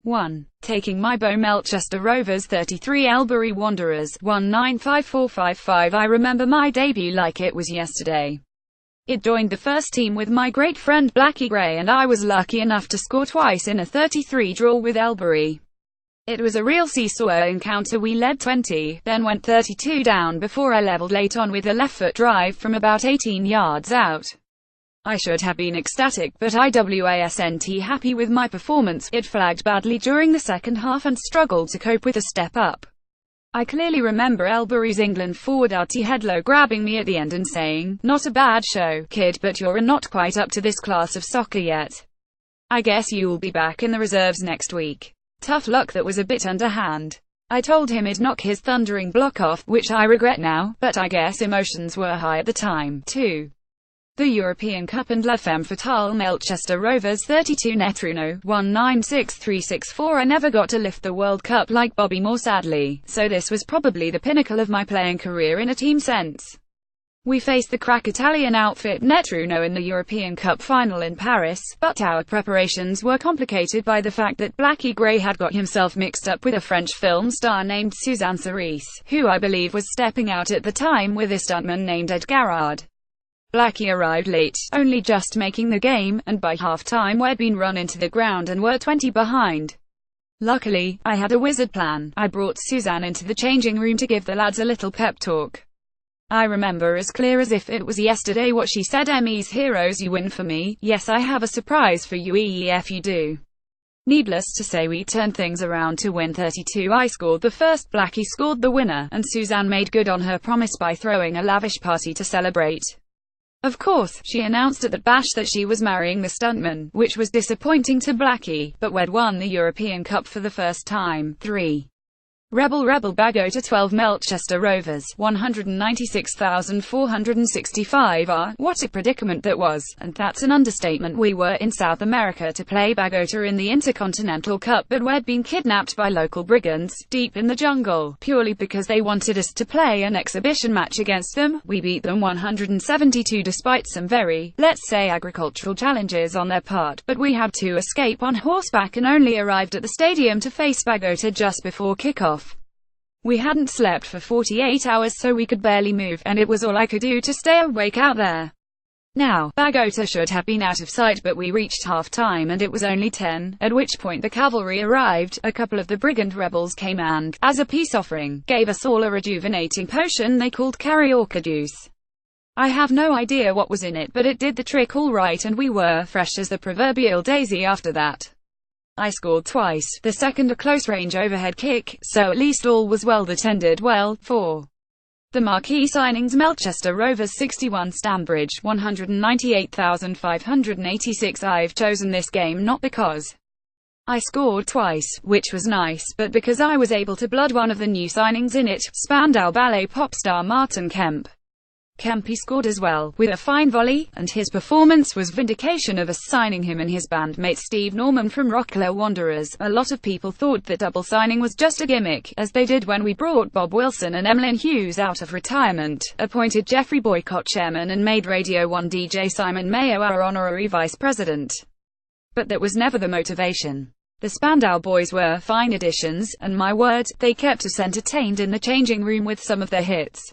1. Taking my bow. Melchester Rovers 33 Elbury Wanderers 195455. I remember my debut like it was yesterday. It joined the first team with my great friend Blackie Gray, and I was lucky enough to score twice in a 33 draw with Elbury. It was a real seesaw encounter. We led 20, then went 32 down before I levelled late on with a left-foot drive from about 18 yards out. I should have been ecstatic, but I wasn't happy with my performance. It flagged badly during the second half and struggled to cope with a step up. I clearly remember Elbury's England forward Artie Hedlow grabbing me at the end and saying, "Not a bad show, kid, but you're not quite up to this class of soccer yet. I guess you'll be back in the reserves next week." Tough luck. That was a bit underhand. I told him he'd knock his thundering block off, which I regret now, but I guess emotions were high at the time, too. The European Cup and La Femme Fatale. Melchester Rovers 32 Netruno 196364. I never got to lift the World Cup like Bobby Moore, sadly, so this was probably the pinnacle of my playing career in a team sense. We faced the crack Italian outfit Netruno in the European Cup final in Paris, but our preparations were complicated by the fact that Blackie Gray had got himself mixed up with a French film star named Suzanne Cerise, who I believe was stepping out at the time with a stuntman named Ed Garrard. Blackie arrived late, only just making the game, and by half-time we'd been run into the ground and were 20 behind. Luckily, I had a wizard plan. I brought Suzanne into the changing room to give the lads a little pep talk. I remember as clear as if it was yesterday what she said: "Emmy's heroes, you win for me. Yes, I have a surprise for you if you do." Needless to say, we turned things around to win 32. I scored the first, Blackie scored the winner, and Suzanne made good on her promise by throwing a lavish party to celebrate. Of course, she announced at that bash that she was marrying the stuntman, which was disappointing to Blackie, but we'd won the European Cup for the first time. 3. Rebel Bagota 12 Melchester Rovers 196,465. What a predicament that was, and that's an understatement. We were in South America to play Bagota in the Intercontinental Cup, but we'd been kidnapped by local brigands, deep in the jungle, purely because they wanted us to play an exhibition match against them. We beat them 172 despite some very, let's say, agricultural challenges on their part, but we had to escape on horseback and only arrived at the stadium to face Bagota just before kickoff. We hadn't slept for 48 hours, so we could barely move, and it was all I could do to stay awake out there. Now, Bagota should have been out of sight, but we reached half-time and it was only 10, at which point the cavalry arrived. A couple of the brigand rebels came and, as a peace offering, gave us all a rejuvenating potion they called Carioca juice. I have no idea what was in it, but it did the trick all right, and we were fresh as the proverbial daisy after that. I scored twice, the second a close-range overhead kick, so at least all was well that ended well. 4. The marquee signings. Melchester Rovers 61 Stambridge 198,586. I've chosen this game not because I scored twice, which was nice, but because I was able to blood one of the new signings in it, Spandau Ballet pop star Martin Kemp. Kempy scored as well, with a fine volley, and his performance was vindication of us signing him and his bandmate Steve Norman from Rockley Wanderers. A lot of people thought that double signing was just a gimmick, as they did when we brought Bob Wilson and Emlyn Hughes out of retirement, appointed Jeffrey Boycott chairman, and made Radio 1 DJ Simon Mayo our honorary vice president. But that was never the motivation. The Spandau Boys were fine additions, and my word, they kept us entertained in the changing room with some of their hits.